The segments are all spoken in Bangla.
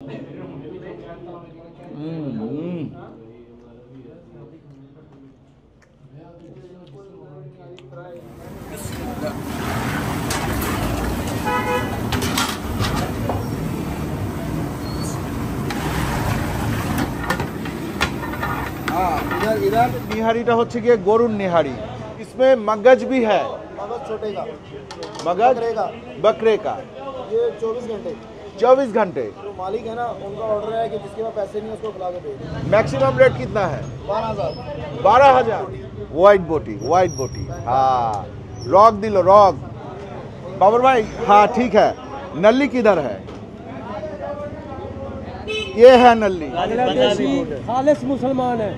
इधर निहारीटा होच्छे गিয়ে গরুর निहारी। इसमें मगज भी है। मगज छोटे का, मगज बकरे का। ये 24 घंटे 24 घंटे। जो मालिक है ना उनका ऑर्डर है कि जिसके पास पैसे नहीं है उसको खिला के भेज। मैक्सिमम रेट कितना है? 12,000। 12,000। वाइट बोटी। हाँ रॉक दिलो रॉक। बाबर भाई हाँ ठीक है। नल्ली किधर है? ये है नल्ली। खालिस मुसलमान है।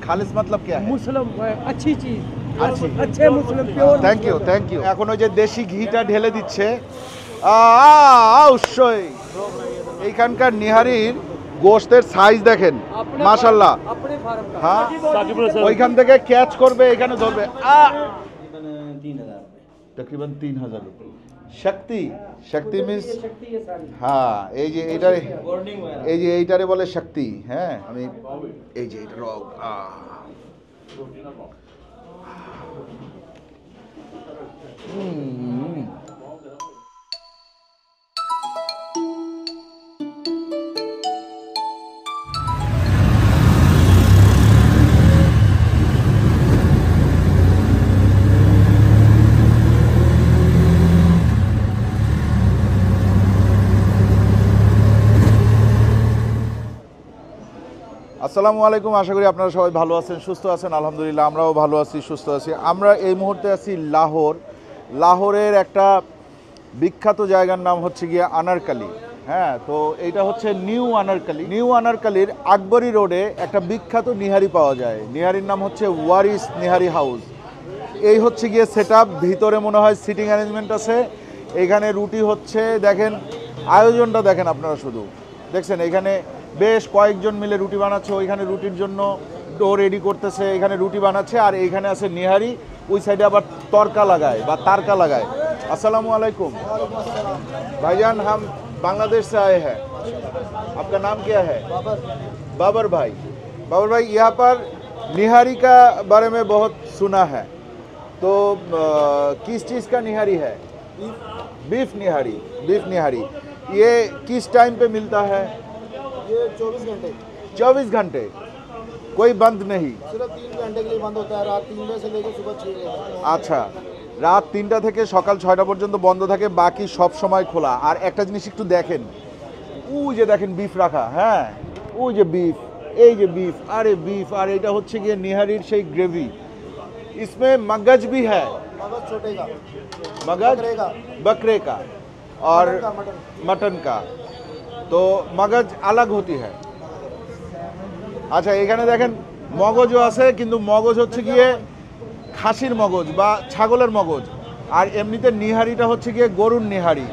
খালিস मतलब क्या है? मुस्लिम अच्छी चीज अच्छे मुस्लिम प्योर। থ্যাংক ইউ এখন ওই যে দেশি ঘিটা ঢেলে দিচ্ছে অবশ্যই। এইখানকার নিহারির গোশতের সাইজ দেখেন মাশাআল্লাহ। হ্যাঁ ওইখান থেকে ক্যাচ করবে এখানে ধরবে तकरीबन 3,000 रुपये। शक्ति मीन्स हाँ এই যে এইটারে বলে শক্তি। হ্যাঁ আমি এই যে এটা রগ আসসালামু আলাইকুম। আশা করি আপনারা সবাই ভালো আছেন, সুস্থ আছেন। আলহামদুলিল্লাহ আমরাও ভালো আছি, সুস্থ আছি। আমরা এই মুহূর্তে আছি লাহোরের একটা বিখ্যাত জায়গার নাম হচ্ছে গিয়ে আনারকালি। হ্যাঁ তো এইটা হচ্ছে নিউ আনারকালির আকবরী রোডে একটা বিখ্যাত নিহারি পাওয়া যায়। নিহারির নাম হচ্ছে ওয়ারিস নিহারি হাউস। এই হচ্ছে গিয়ে সেটআপ। ভিতরে মনে হয় সিটিং অ্যারেঞ্জমেন্ট আছে। এখানে রুটি হচ্ছে, দেখেন আয়োজনটা দেখেন আপনারা, শুধু দেখছেন এখানে বেশ কয়েকজন মিলে রুটি বানাচ্ছে। ওইখানে রুটির জন্য ডো রেডি করতেছে, এখানে রুটি বানাচ্ছে। আর এইখানে আছে নিহারি, ওই সাইডে আবার তরকা লাগায় বা তারকা লাগায়। अस्सलाम वालेकुम भाईजान, हम बांग्लादेश से आए हैं। आपका नाम क्या है? बाबर भाई। यहाँ पर निहारी का बारे में बहुत सुना है, तो किस चीज़ का निहारी है? बीफ निहारी। ये किस टाइम पे मिलता है? ये 24 घंटे 24 घंटे कोई बंद नहीं? सिर्फ 3 घंटे के लिए बंद होता है, रात 3 बजे से लेकर सुबह 6 बजे। আচ্ছা রাত 3টা থেকে সকাল 6টা পর্যন্ত বন্ধ থাকে, বাকি সব সময় খোলা। আর একটা জিনিস একটু দেখেন, ওই যে দেখেন বিফ রাখা। হ্যাঁ ওই যে বিফ, এই যে বিফ, আরে বিফ। আর এটা হচ্ছে গিয়ে নিহারির সেই গ্রেভি। इसमें मगज भी है। मगज छोटे का, मगज बकरे का और मटन का, तो मगज अलग होती है। আচ্ছা এখানে দেখেন মগজও আছে, কিন্তু মগজ হচ্ছে গিয়ে খাসির মগজ বা ছাগলের মগজ। আর এমনিতে নিহারিটা হচ্ছে গিয়ে গরুর নিহারি।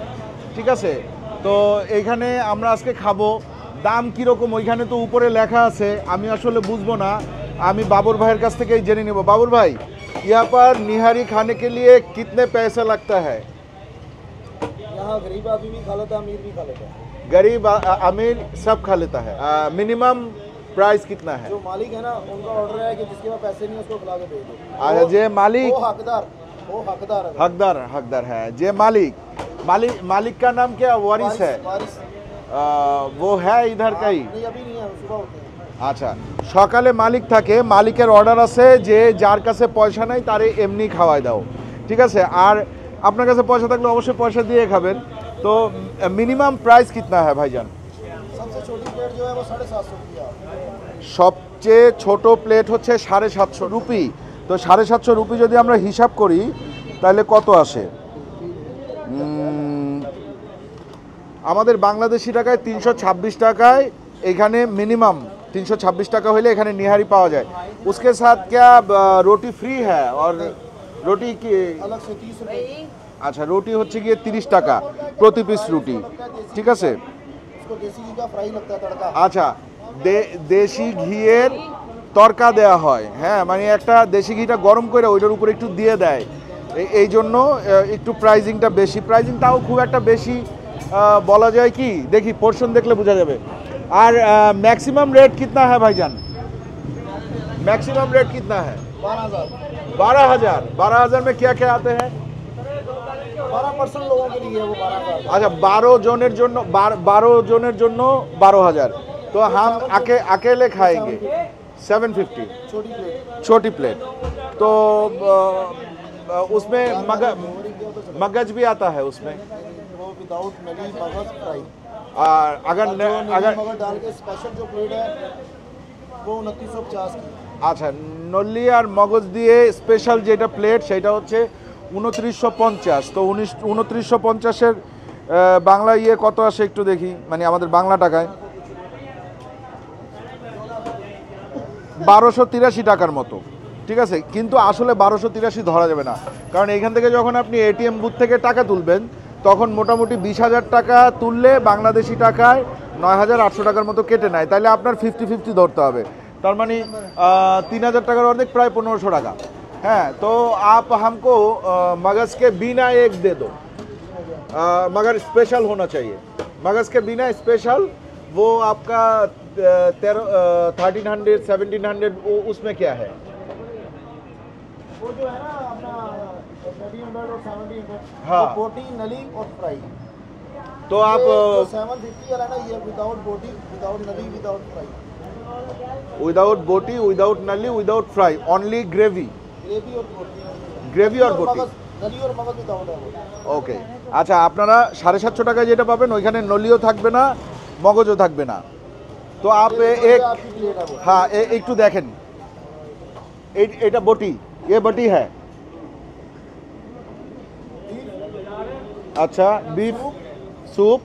ঠিক আছে, তো এইখানে আমরা আজকে খাবো। দাম কীরকম ওইখানে তো উপরে লেখা আছে, আমি আসলে বুঝবো না। আমি বাবর ভাইয়ের কাছ থেকেই জেনে নেব। বাবর ভাই, यहाँ पर निहारी खाने के लिए कितने पैसा लगता है? यहाँ गरीब आदमी भी खा लेता है, अमीर भी खा लेता है। गरीब अमीर सब खा लेता है। मिनिमम प्राइस कितना है? जो मालिक है ना उनका ऑर्डर है कि जिसके पास पैसे नहीं है उसको खिला के भेज दो। अच्छा जे मालिक वो हकदार है। जे मालिक का नाम क्या? वारिस है। वो है इधर का ही? नहीं अभी नहीं है, सुबह होते हैं। আচ্ছা সকালে মালিক থাকে, মালিকের অর্ডার আছে যে যার কাছে পয়সা নাই তারে এমনি খাওয়াই দাও। ঠিক আছে, আর আপনার কাছে পয়সা থাকলে অবশ্যই পয়সা দিয়ে খাবেন। তো মিনিমাম প্রাইস কিतना है ভাইজান? सबसे छोटी प्लेट जो है वो 750 रुपया। সবচেয়ে ছোট প্লেট হচ্ছে 750 রুপি। তো 750 রুপি যদি আমরা হিসাব করি তাহলে কত আসে? আমাদের বাংলাদেশি টাকায় 326 টাকায় এখানে মিনিমাম 326 টাকা হলে এখানে নিহারি পাওয়া যায়। उसके साथ क्या रोटी फ्री है? और रोटी की अलग से 30 रुपये। আচ্ছা রুটি হচ্ছে গিয়ে 30 টাকা প্রতি পিস রুটি। ঠিক আছে, उसको देसी घी का फ्राई लगता है, तड़का। আচ্ছা দেশি ঘিয়ের তরকা দেওয়া হয়। হ্যাঁ মানে একটা দেশি ঘিটা গরম করে ওইটার উপরে একটু দিয়ে দেয়, এই জন্য একটু প্রাইজিংটা বেশি। প্রাইজিং তাও খুব একটা বেশি বলা যায় কি দেখি পোর্শন দেখলে বোঝা যাবে। আর मैक्सिमम रेट कितना है भाईजान? मैक्सिमम रेट कितना है? 12,000। 12,000 में क्या क्या आते हैं? 12% लोगों के लिए वो 12,000। अच्छा 12 জনের জন্য 12 জনের জন্য 12,000। तो हम अकेले खाएंगे 750 छोटी प्लेट। तो उसमें मगज भी आता है उसमें। वो विदाउट नली मगज फ्राई। अगर मगज डाल के स्पेशल जो प्लेट है वो 2950 की। আচ্ছা নল্লি আর মগজ দিয়ে স্পেশাল যেটা প্লেট সেটা হচ্ছে 2950। তো 2950-এর বাংলা ইয়ে কত আসে একটু দেখি, মানে আমাদের বাংলা টাকায় 1283 টাকার মতো, ঠিক আছে। কিন্তু আসলে 1283 ধরা যাবে না, কারণ এখান থেকে যখন আপনি এটিএম বুথ থেকে টাকা তুলবেন তখন মোটামুটি 20,000 টাকা তুললে বাংলাদেশি টাকায় 9,800 টাকার মতো কেটে নেয়। তাহলে আপনার 50-50 ধরতে হবে, তার মানে 3,000 টাকার অর্ধেক প্রায় 1500 টাকা। হ্যাঁ, তো आप हमको मगज के बिना एक दे दो, मगर स्पेशल होना चाहिए। मगज के बिना स्पेशल वो आपका 1300 1700 उसमें क्या है? वो जो है ना अपना 1300 और 1700 हाँ। बोटी नली और फ्राई। तो आप 750 वाला ना ये विदाउट बोटी विदाउट नली विदाउट फ्राई। विदाउट बोटी विदाउट नली without fry only gravy gravy और बोटी। ग्रेवी और बोटी नली और मगज विदाउट है वो। ওকে। আচ্ছা আপনারা 750 টাকায় যেটা পাবেন ওইখানে নলিও থাকবে না মগজও থাকবে না। তো आप एक आपकी प्लेट है वो। हाँ একটু দেখেন এটা बोटी, ये बोटी है। अच्छा बीफ सूप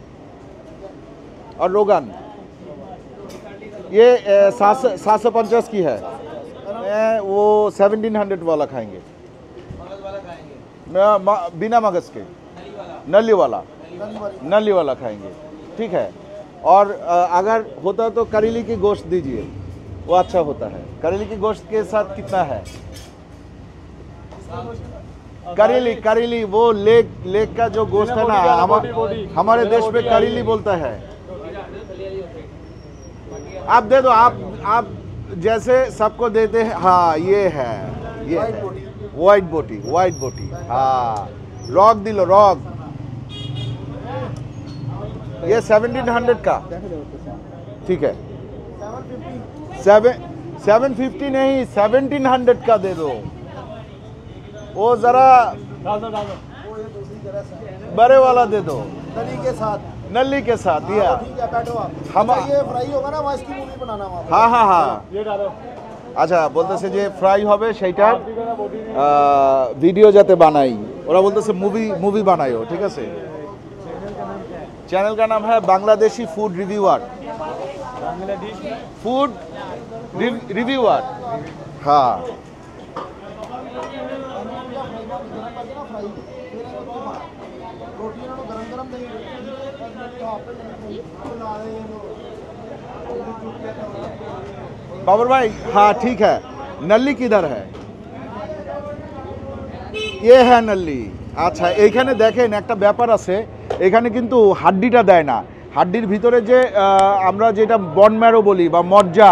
और रोगन, ये 750 की है। मैं वो 1700 वाला खाएंगे बिना मगज के, नली वाला खाएंगे, ठीक है। और अगर होता तो करेली की गोश्त दीजिए, वो अच्छा होता है। करेली की गोश्त के साथ कितना है? करेली वो लेग का जो गोश्त है ना, हमारे देश में करेली बोलता है। आप दे दो, आप जैसे सबको देते हैं। हाँ ये है, ये व्हाइट बोटी। हाँ रॉग दिलो रॉग, ये 1700 का, ठीक है। 750 नहीं 1700 का दे दो। वो जरा बड़े वाला दे दो नली के साथ। नली के साथ या ठीक है, बैठो आप। हम ये फ्राई होगा ना, वहाँ इसकी मूवी बनाना वहाँ। हाँ हाँ हाँ আচ্ছা বলতেছে যে ফ্রাই হবে সেইটার ভিডিও যাতে বানাই, ওরা বলতেছে মুভি বানাইও, ঠিক আছে। चैनल का नाम है Bangladeshi food reviewer, food reviewer. हाँ बाबर भाई, हाँ ठीक है। नल्ली किधर है? ये है नल्ली। আচ্ছা এইখানে দেখেন একটা ব্যাপার আছে, এখানে কিন্তু হাড্ডিটা দেয় না, হাড্ডির ভিতরে যে আমরা যেটা বন ম্যারো বলি বা মজ্জা,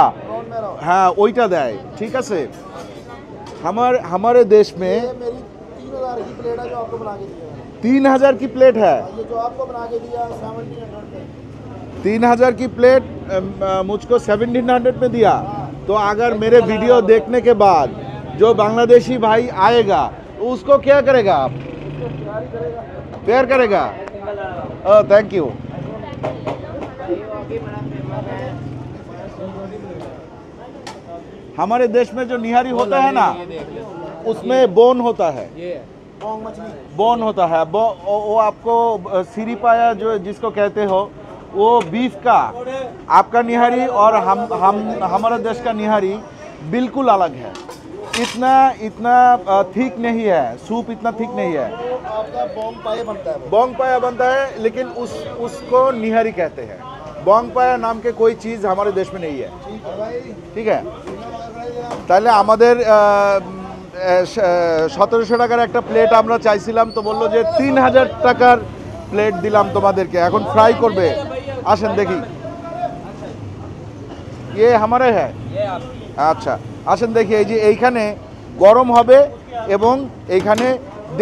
হ্যাঁ ওইটা দেয়, ঠিক আছে। हमारे देश में 3000 की प्लेट है जो आपको बना के दिया है। 3000 की प्लेट है। ये जो आपको बना के दिया 1700 में। 3000 की प्लेट मुझको 1700 में दिया। तो अगर मेरे वीडियो देखने के बाद जो बांग्लादेशी भाई आएगा उसको क्या करेगा आप? प्यार करेगा। Thank you. हमारे देश में जो निहारी होता है ना उसमें बोन होता है, बोन होता है। वो आपको सीरी पाया जो जिसको कहते हो वो बीफ का आपका निहारी और हमारे देश का निहारी बिल्कुल अलग है। इतना थिक नहीं है, सूप इतना थिक नहीं है। आपका बोंग पाया बनता है। बोंग पाया बनता है, लेकिन उसको निहारी कहते हैं। बोंग पाया नाम के कोई चीज़ हमारे देश में नहीं है, ठीक है। তাহলে আমাদের 1700 টাকার একটা প্লেট আমরা চাইছিলাম, তো বললো যে 3000 টাকার প্লেট দিলাম তোমাদেরকে, এখন ফ্রাই করবে। আসেন দেখি, ইয়ে আমারে হ্যাঁ, আচ্ছা আসেন দেখি। এই যে এইখানে গরম হবে এবং এইখানে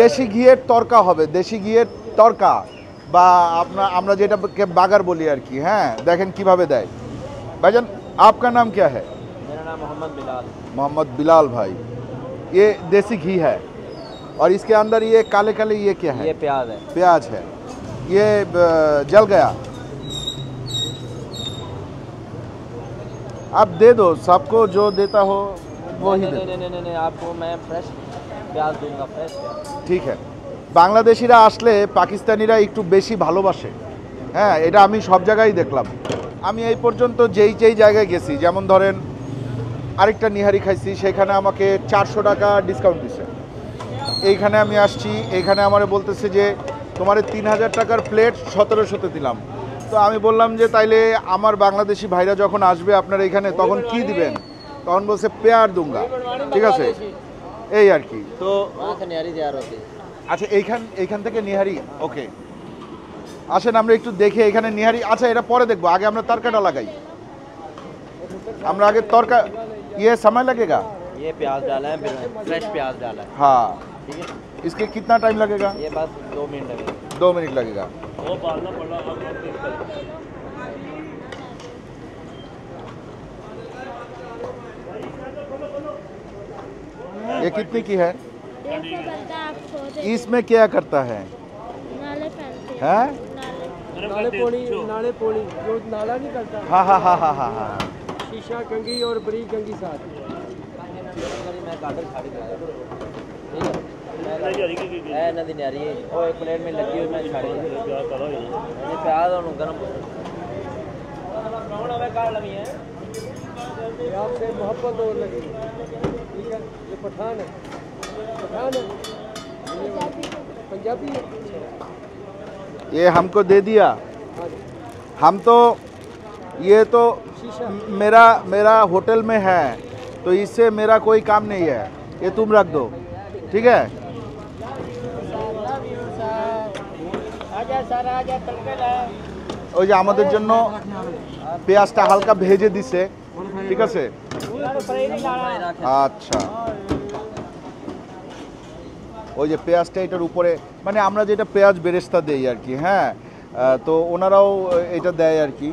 দেশি ঘিয়ের তরকা হবে, দেশি ঘিয়ের তরকা বা আমরা যেটাকে বাগার বলি আর কি। হ্যাঁ, দেখেন কিভাবে দেয়। भाईजान आपका नाम क्या है? मेरा नाम मोहम्मद बिलाल। मोहम्मद बिलाल भाई। ये देसी घी है और इसके अंदर ये काले काले ये क्या है? ये प्याज है। प्याज है। ये जल गया, आप दे दो सबको, जो देता हो वो ही दे। नहीं, आपको मैं फ्रेश प्याज दूंगा, फ्रेश प्याज। ঠিক আছে। বাংলাদেশিরা আসলে পাকিস্তানিরা একটু বেশি ভালোবাসে। হ্যাঁ, এটা আমি সব জায়গায় দেখলাম। আমি এই পর্যন্ত যেই জায়গায় গেছি, যেমন ধরেন আরেকটা নিহারি খাইছি, সেখানে আমাকে 400 টাকা ডিসকাউন্ট দিছে। এইখানে আমি আসছি, এইখানে আমারে বলতেছে যে তোমারে 3000 টাকার প্লেট 1700-তে দিলাম। তো আমি বললাম যে তাইলে আমার বাংলাদেশি ভাইরা যখন আসবে আপনার এখানে তখন কি দিবেন? তখন বলছে পেয়ার দুঙ্গা। ঠিক আছে, এই আর কি। তো আচ্ছা, এইখান থেকে নিহারি। ওকে, আসেন আমরা একটু দেখে এখানে নিহারি। আচ্ছা, এটা পরে দেখবো, আগে আমরা তরকাটা লাগাই। আমরা আগে তরকা, ये समय लगेगा? ये प्याज डाला है, फ्रेश प्याज डाला है। हाँ, ठीक है, इसके कितना टाइम लगेगा? ये बस 2 मिनट लगेगा। 2 मिनट लगेगा। ये कितने की है? इसमें क्या करता है? नाले पहनते हैं। हैं? नाले नाले पोड़ी जो नाला नहीं करता, हाँ हाँ हाँ हाँ हाँ हाँ। शीशा कंगी और बड़ी कंगी साथ। मैं काटर छाड़ी दिया। है नदी नहीं आ रही है, वो एक प्लेट में लगी हुई, मैं छाड़ी ये प्याज और गरम है। ये आपसे मोहब्बत और लगी। ठीक है, ये पठान है, पठान है, पंजाबी है। ये हमको दे दिया। हम तो ये तो मेरा होटल में है, तो इससे मेरा कोई काम नहीं है, ये तुम रख दो। ठीक है, ওই যে আমাদের জন্য পেঁয়াজটা হালকা ভেজে দিছে। ঠিক আছে, আচ্ছা। ওই যে পেঁয়াজটা এটার উপরে, মানে আমরা যেটা পেঁয়াজ বেরেস্তা দেই আর কি। হ্যাঁ, তো ওনারাও এটা দেয় আর কি।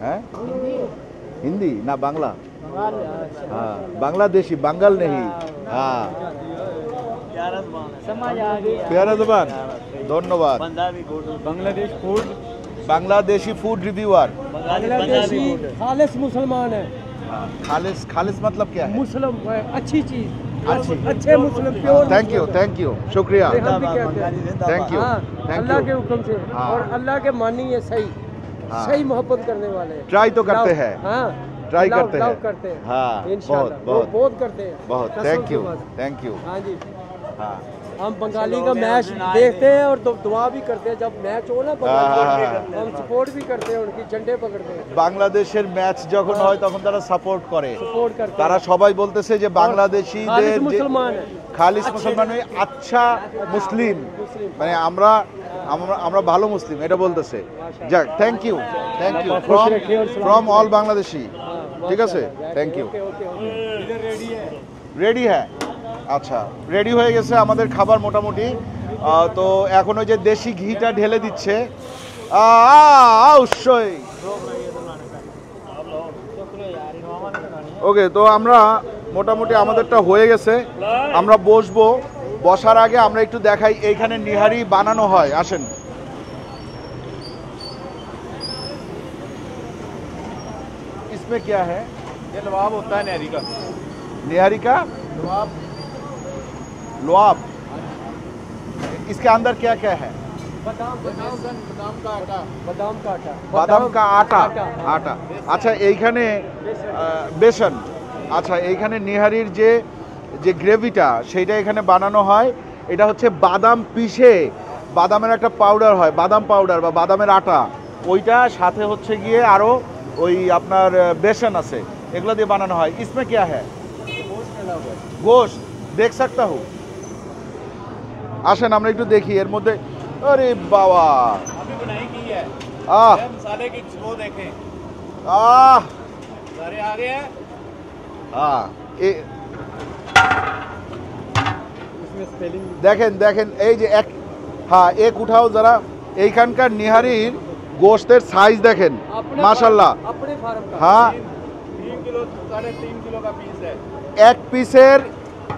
হ্যাঁ, হিন্দি না বাংলা? हाँ, बांग्लादेशी, बंगाल नहीं। हाँ, प्यारा जबान, धन्यवाद। Bangladeshi food reviewer. बांग्लादेशी खालिस मुसलमान है। खालिस मतलब क्या है? मुस्लिम अच्छी चीज, अच्छे मुस्लिम प्योर। थैंक यू, शुक्रिया, हम भी कहते हैं थैंक यू। अल्लाह के हुक्म से। हाँ। और अल्लाह के मानी है, सही हाँ। सही मोहब्बत करने वाले हैं। ट्राई तो करते हैं। हाँ, ट्राई लव करते हैं। करते हैं। हाँ, इंशाल्लाह बहुत बहुत करते हैं। बहुत कसम थैंक से यू, बस। Thank you. हाँ जी, हाँ, हम बंगाली का मैच देखते हैं और दुआ भी करते हैं। जब मैच हो ना बंगाली, हम सपोर्ट भी करते हैं, उनकी झंडे पकड़ते हैं। বাংলাদেশের ম্যাচ যখন হয় তখন তারা সাপোর্ট করে। सपोर्ट करते তারা हैं। সবাই বলতেছে যে বাংলাদেশিদের खालिस যে- मुसलमान है। খালিস মুসলমান নয়, আচ্ছা মুসলিম, মানে আমরা ভালো মুসলিম, এটা বলতেছে। যাক, thank you from all Bangladeshi. ঠিক আছে, থ্যাংক ইউ। রেডি হ্যাঁ, আচ্ছা রেডি হয়ে গেছে আমাদের খাবার মোটামুটি। তো এখন ওই যে দেশি ঘিটা ঢেলে দিচ্ছে। অবশ্যই। ওকে, তো আমরা মোটামুটি আমাদেরটা হয়ে গেছে, আমরা বসবো। বসার আগে আমরা একটু দেখাই এইখানে নিহারি বানানো হয়। আসেন, इसमें क्या है? ये लवाब होता है नहरी का। निहारी का लवाब लुआब। इसके अंदर क्या क्या है? बादाम का आटा, बादाम का आटा, বাদাম কা আটা। আটা, আচ্ছা এইখানে বেসন। আচ্ছা, এইখানে নিহারির যে গ্রেভিটা সেইটা এখানে বানানো হয়। এটা হচ্ছে বাদাম পিষে, বাদামের একটা পাউডার হয়, বাদাম পাউডার বা বাদামের আটা, ওইটা সাথে হচ্ছে গিয়ে আরও ওই আপনার বেসন আছে, এগুলো দিয়ে বানানো হয়। इसमें क्या है? गोश्त देख सकता हूँ। আসেন আমরা একটু দেখি এর মধ্যে। আরে বাবা, अभी बनाई की है আহ मसाले की वो देखें আহ सारे आ गए हैं আহ এ- इसमें स्पेलिंग দেখেন দেখেন এই যে এক, হ্যাঁ এক উঠাও যারা। এইখানকার নিহারির গোশতের সাইজ দেখেন, মাশাল্লাহ। अपने फार्म का হ্যাঁ 3 किलो 3.5 किलो का पीस है এক পিসের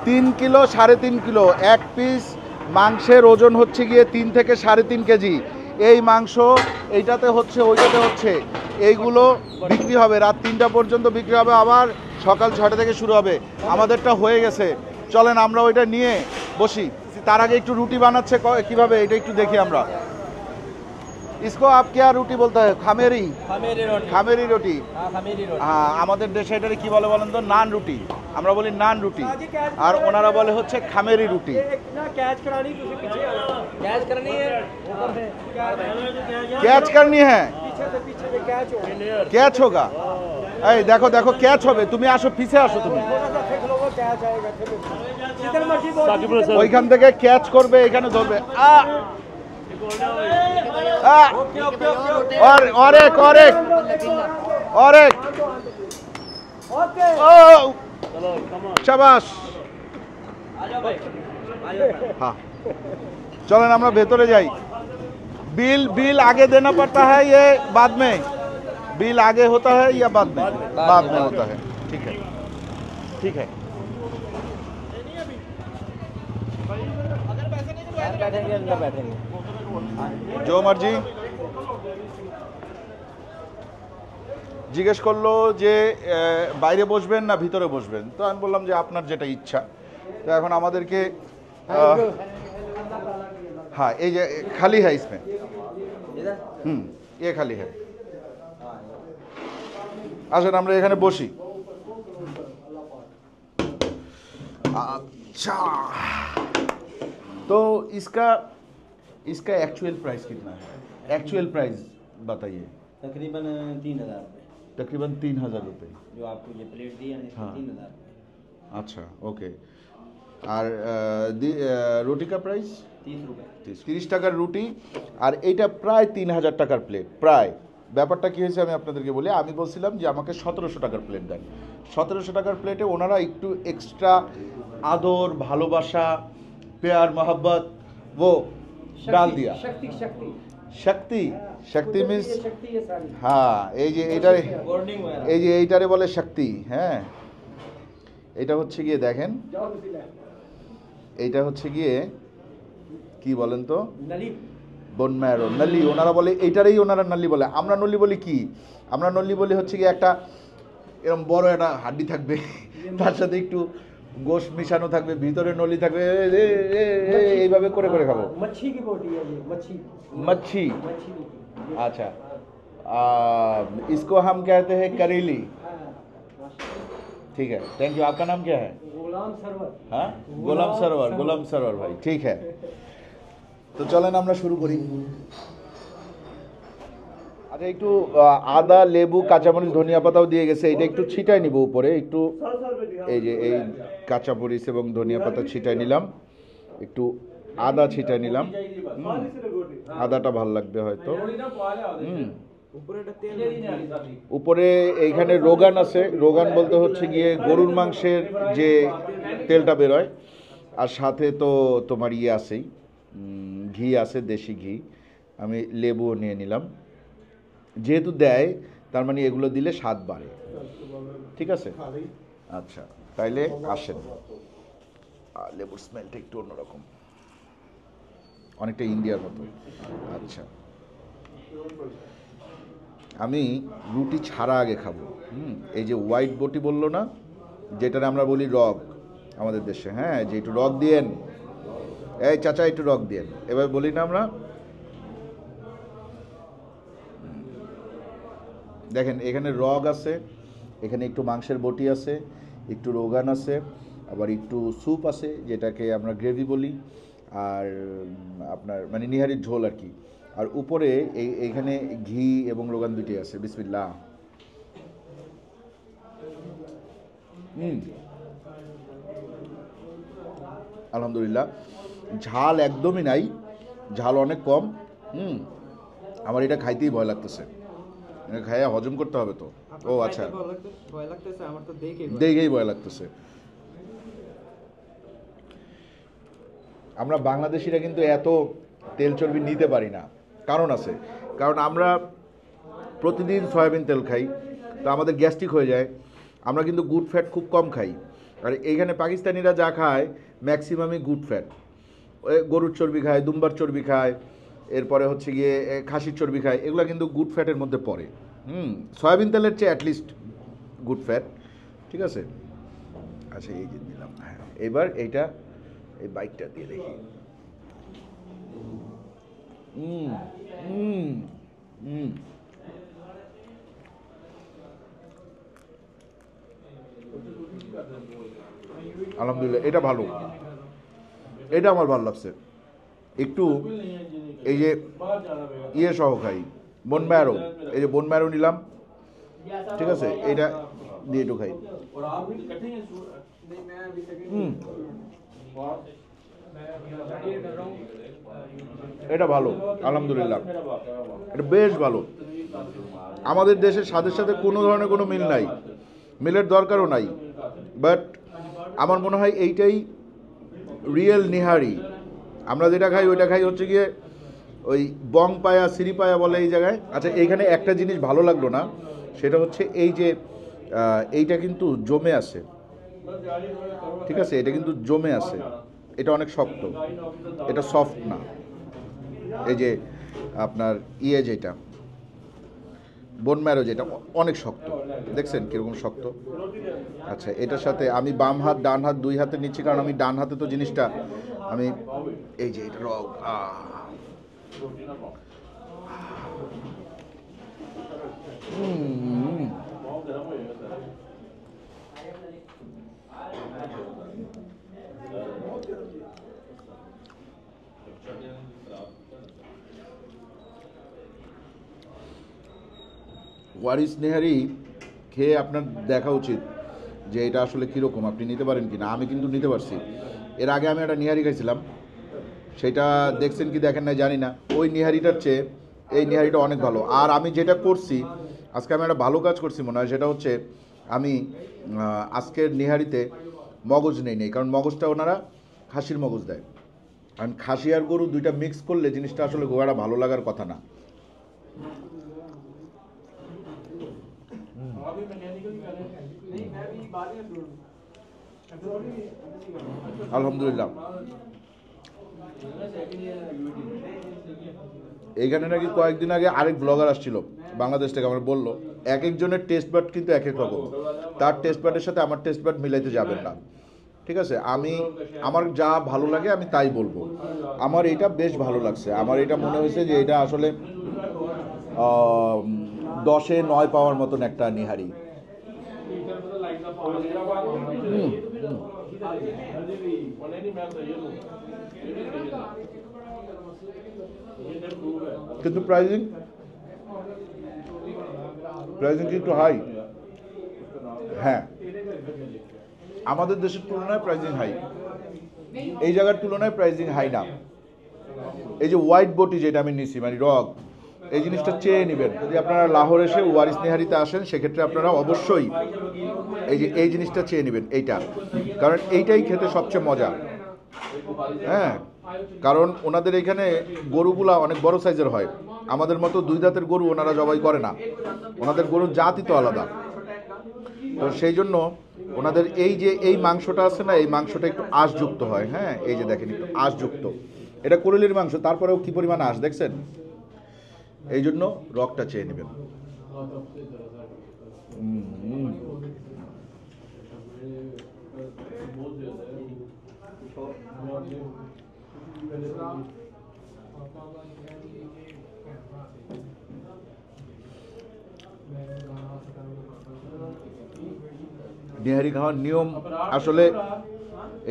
3 কিলো 3.5 কিলো। এক পিস মাংসের ওজন হচ্ছে গিয়ে 3 থেকে 3.5 কেজি। এই মাংস এইটাতে হচ্ছে, ওইটাতে হচ্ছে, এইগুলো বিক্রি হবে রাত 3টা পর্যন্ত বিক্রি হবে, আবার সকাল 6টা থেকে শুরু হবে। আমাদেরটা হয়ে গেছে, চলেন আমরা ওইটা নিয়ে বসি। তার আগে একটু রুটি বানাচ্ছে কিভাবে এটা একটু দেখি আমরা। इसको आप क्या রুটি বলতে হয়? খামেরি, खमीरी रोटी খামেরি রুটি। हाँ खमीरी रोटी হ্যাঁ, আমাদের দেশে এটাকে কি বলে বলেন তো? নান রুটি। আমরা বলি নান রুটি, আর ওনারা বলে হচ্ছে খামেরি রুটি। एक ना कैच करानी तुझे पीछे आना कैच करनी है ক্যাচ करनी है, पीछे से कैच हो ক্যাচ होगा। এই দেখো দেখো ক্যাচ হবে, তুমি আসো, পিছে আসো তুমি। थोड़ा सा फेंक लो कैच आएगा जिधर मर्जी बोल ওইখান থেকে ক্যাচ করবে, এখানে ধরবে। और एक और एक और एक। ओके ও শাবাশ। हाँ, चलें আমরা ভেতরে যাই। बिल बिल आगे देना पड़ता है ये बाद में? बिल आगे होता है या बाद में? बाद में होता है। ठीक है ठीक है। बैठेंगे अंदर बैठेंगे जो मर्जी। জিজ্ঞেস করলো যে বাইরে বসবেন না ভিতরে বসবেন, তো আমি বললাম যে আপনার যেটা ইচ্ছা। তো এখন আমাদেরকে हाँ ये खाली है इसमें, ये खाली है। আসেন আমরা এখানে বসি। अच्छा, तो इसका इसका एक्चुअल प्राइस कितना है? एक्चुअल प्राइस बताइए। तकरीबन 3,000 रुपये तकरीबन 3,000 रुपये। जो आपको ये प्लेट दी है ना इसमें हाँ। 3,000 अच्छा ओके। আর রুটি কা প্রাইস 30 रुपये 30 টাকার রুটি, আর এইটা প্রায় 3,000 টাকার প্লেট প্রায়। ব্যাপারটা কী হয়েছে আমি আপনাদেরকে বলি। আমি বলছিলাম যে আমাকে 1700 টাকার প্লেট দেন। 1700 টাকার প্লেটে ওনারা একটু এক্সট্রা আদর, ভালোবাসা, প্যার, মোহাব্বত वो ডাল দিয়া। शक्ति शक्ति শক্তি, শক্তি মিন্স, ये शक्ति ये सारी হ্যাঁ এই যে এইটারে, वार्निंग वगैरह এই যে এইটারে বলে শক্তি। হ্যাঁ, এটা হচ্ছে গিয়ে দেখেন, जाओ बिस्मिल्लाह এইটা হচ্ছে গিয়ে কি বলেন তো? नली বোন ম্যারো, নলি ওনারা বলে, এইটারেই ওনারা নলি বলে। আমরা নলি বলি কি? আমরা নলি বলি হচ্ছে কি একটা এরকম বড় একটা হাড্ডি থাকবে, তার সাথে একটু গোশ মিশানো থাকবে, ভিতরে নলি থাকবে, এইভাবে করে করে খাবো। मच्छी की बोटी है ये मच्छी मच्छी, मच्छी की अच्छा इसको हम कहते हैं करेली। ठीक है, थैंक यू। आपका नाम क्या है? गुलाम सरवर हाँ, গোলাম সরোয়ার, গোলাম সরোয়ার ভাই। ঠিক है, তো চলেন আমরা শুরু করি। আচ্ছা, একটু আদা, লেবু, কাঁচামরিচ, ধনিয়া পাতাও দিয়ে গেছে, এটা একটু ছিটাই নিব উপরে একটু। এই যে এই কাঁচামরিচ এবং ধনিয়া পাতা ছিটাই নিলাম, একটু আদা ছিটাই নিলাম। আদাটা ভাল লাগবে হয়তো। উপরে এইখানে রোগান আছে। রোগান বলতে হচ্ছে গিয়ে গরুর মাংসের যে তেলটা বেরোয়, আর সাথে তো তোমার ইয়ে আছেই, ঘি আছে, দেশি ঘি। আমি লেবুও নিয়ে নিলাম, যেহেতু দেয় তার মানে এগুলো দিলে স্বাদ বাড়ে। ঠিক আছে, আচ্ছা তাইলে আসেন। লেবুর স্মেলটা একটু অন্যরকম, অনেকটা ইন্ডিয়ার মতো। আচ্ছা, আমি রুটি ছাড়া আগে খাবো। এই যে হোয়াইট বটি বললো না, যেটার আমরা বলি রগ আমাদের দেশে, হ্যাঁ, যে একটু রগ দিয়েন, এই চাচা একটু রগ দিয়েন, এবার বলি না আমরা। দেখেন এখানে রগ আছে, এখানে একটু মাংসের বটি আছে, একটু রোগান আছে, আবার একটু স্যুপ আছে যেটাকে আমরা গ্রেভি বলি, আর আপনার মানে নিহারির ঝোল আর কি। আর উপরে এইখানে ঘি এবং রোগান দুটি আছে। বিসমিল্লাহ। আলহামদুলিল্লাহ, ঝাল একদমই নাই, ঝাল অনেক কম। আমার এটা খাইতেই ভয় লাগতেছে, খাইয়া হজম করতে হবে তো। ও আচ্ছা, ভয় লাগতেছে আমার তো দেখেই ভয় লাগতেছে। আমরা বাংলাদেশিরা কিন্তু এত তেল চর্বি নিতে পারি না, কারণ আছে। কারণ আমরা প্রতিদিন সয়াবিন তেল খাই, তো আমাদের গ্যাস্ট্রিক হয়ে যায়। আমরা কিন্তু গুড ফ্যাট খুব কম খাই, আর এইখানে পাকিস্তানিরা যা খায় ম্যাক্সিমামই গুড ফ্যাট। গরুর চর্বি খায়, দুম্বার চর্বি খায়, এরপরে হচ্ছে গিয়ে খাসির চর্বি খায়, এগুলো কিন্তু গুড ফ্যাটের মধ্যে পড়ে। সয়াবিন তেলের চেয়ে অ্যাটলিস্ট গুড ফ্যাট, ঠিক আছে। আচ্ছা, এই যে দিলাম। হ্যাঁ, এবার এইটা এই বাইকটা দিয়ে দেখি। আলহামদুলিল্লাহ, এটা ভালো, এটা আমার ভালো লাগছে। একটু এই যে ইয়ে সহ খাই, বোন ম্যারো, এই যে বোন ম্যারো নিলাম, ঠিক আছে, এইটা দিয়ে একটু খাই। এটা ভালো, আলহামদুলিল্লাহ, এটা বেশ ভালো। আমাদের দেশের স্বাদের সাথে কোনো ধরনের কোনো মিল নাই, মিলের দরকারও নাই, বাট আমার মনে হয় এইটাই রিয়েল নিহারি। আমরা যেটা খাই ওইটা খাই হচ্ছে গিয়ে ওই বং পায়া সিরি পায়া বলে এই জায়গায়। আচ্ছা, এইখানে একটা জিনিস ভালো লাগলো না, সেটা হচ্ছে এই যে এইটা কিন্তু জমে আছে, ঠিক আছে, এটা কিন্তু জমে আছে, এটা অনেক শক্ত, এটা সফট না। এই যে আপনার ইয়ে যেটা বোন ম্যারো যেটা অনেক শক্ত, দেখছেন কীরকম শক্ত। আচ্ছা, এটার সাথে আমি বাম হাত ডান হাত দুই হাতে নিচ্ছি, কারণ আমি ডান হাতে তো জিনিসটা আমি এই যে এটা রক ওয়ারিস নেহারি খেয়ে আপনার দেখা উচিত যে এটা আসলে কীরকম, আপনি নিতে পারেন কি না। আমি কিন্তু নিতে পারছি, এর আগে আমি একটা নিহারি খাইছিলাম, সেটা দেখছেন কি দেখেন না জানি না, ওই নিহারিটার চেয়ে এই নিহারিটা অনেক ভালো। আর আমি যেটা করছি আজকে, আমি একটা ভালো কাজ করছি মনে হয়, সেটা হচ্ছে আমি আজকের নিহারিতে মগজ নেই, কারণ মগজটা ওনারা খাসির মগজ দেয়, কারণ খাসি আর গরু দুইটা মিক্স করলে জিনিসটা আসলে গোয়াটা ভালো লাগার কথা না। আলহামদুলিল্লাহ, এইখানে নাকি কয়েকদিন আগে আরেক ব্লগার আসছিল বাংলাদেশ থেকে, আমার বললো এক একজনের টেস্ট বাড কিন্তু এক এক রকম, তার টেস্ট বাডের সাথে আমার টেস্ট বাড মিলাইতে যাবেন না, ঠিক আছে। আমার যা ভালো লাগে আমি তাই বলবো। আমার এটা বেশ ভালো লাগছে, আমার এটা মনে হয়েছে যে এটা আসলে 10-এ 9 পাওয়ার মতন একটা নিহারি। কিন্তু প্রাইজিং কি একটু হাই? হ্যাঁ, আমাদের দেশের তুলনায় প্রাইজিং হাই, এই জায়গার তুলনায় প্রাইজিং হাই না। এই যে হোয়াইট বটি যেটা আমি নিছি মানে রক, এই জিনিসটা চেয়ে নেবেন। যদি আপনারা লাহোর এসে ওয়ারিস নেহারিতে আসেন, সেক্ষেত্রে আপনারা অবশ্যই এই জিনিসটা চেয়ে নেবেন, এইটা, কারণ এইটাই খেতে সবচেয়ে মজা। হ্যাঁ, কারণ ওনাদের এখানে গরুগুলা অনেক বড় সাইজের হয়, আমাদের মতো 2 দাঁতের গরু ওনারা জবাই করে না, ওনাদের গরুর জাতই তো আলাদা। তো সেই জন্য ওনাদের এই মাংসটা আছে না, এই মাংসটা একটু আঁশযুক্ত হয়। হ্যাঁ, এই যে দেখেন একটু আঁশযুক্ত, এটা কোরেলির মাংস, তারপরেও কি পরিমাণ আঁশ দেখছেন, এই জন্য রকটা চেয়ে নেবেন। নেহারি খাওয়ার নিয়ম আসলে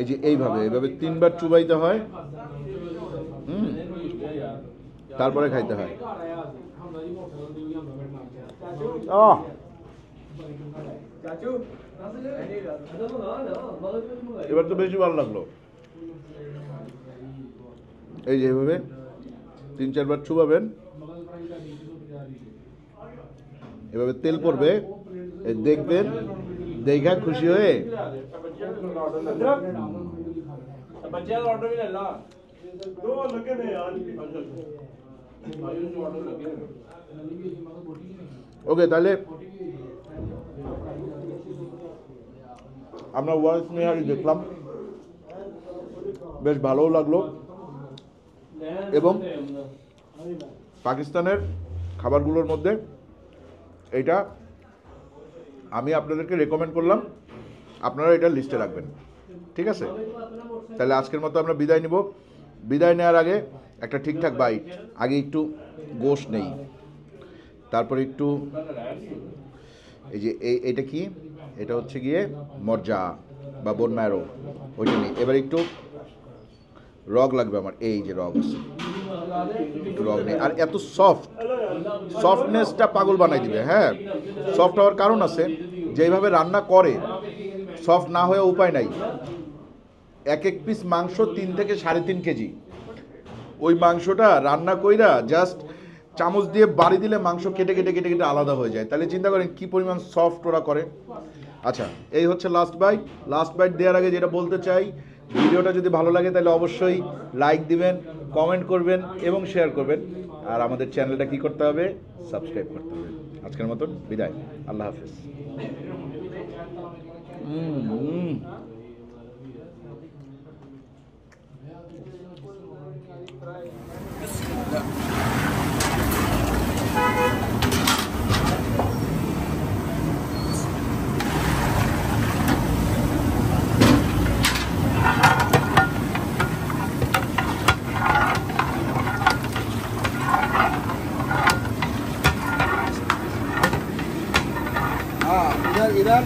এই যে এইভাবে 3 বার চুবাইতে হয়, তারপরে খাইতে হয়। এবার তো বেশি ভালো লাগলো। এই যে এভাবে 3-4 বার চুবাবেন, এভাবে তেল পড়বে, এই দেখবেন, দেখা খুশি হয়ে ওকে। তাহলে আমরা ওয়ারিস নিহারি দেখলাম, বেশ ভালোও লাগলো। এবং পাকিস্তানের খাবারগুলোর মধ্যে এইটা আমি আপনাদেরকে রেকমেন্ড করলাম, আপনারা এটা লিস্টে রাখবেন, ঠিক আছে? তাহলে আজকের মতো আমরা বিদায় নিব। বিদায় নেওয়ার আগে একটা ঠিকঠাক বাইট, আগে একটু গোশত নেই, তারপরে একটু এই যে এইটা কি, এটা হচ্ছে গিয়ে মরজা বা বোন ম্যারো, ওইটা নেই। এবার একটু রগ লাগবে আমার, এই যে রগ আছে, একটু রগ নেই। আর এত সফটনেসটা পাগল বানাই দিবে। হ্যাঁ, সফট হওয়ার কারণ আছে, যেইভাবে রান্না করে সফট না হয়ে উপায় নাই। এক পিস মাংস 3 থেকে 3.5 কেজি, ওই মাংসটা রান্না কইরা জাস্ট চামচ দিয়ে বাড়ি দিলে মাংস কেটে কেটে কেটে কেটে আলাদা হয়ে যায়। তাহলে চিন্তা করেন কি পরিমাণ সফট ওরা করে। আচ্ছা, এই হচ্ছে লাস্ট বাইট দেওয়ার আগে যেটা বলতে চাই, ভিডিওটা যদি ভালো লাগে তাহলে অবশ্যই লাইক দিবেন, কমেন্ট করবেন এবং শেয়ার করবেন। আর আমাদের চ্যানেলটা কি করতে হবে? সাবস্ক্রাইব করতে হবে। আজকের মতন বিদায়, আল্লাহ হাফেজ। इधर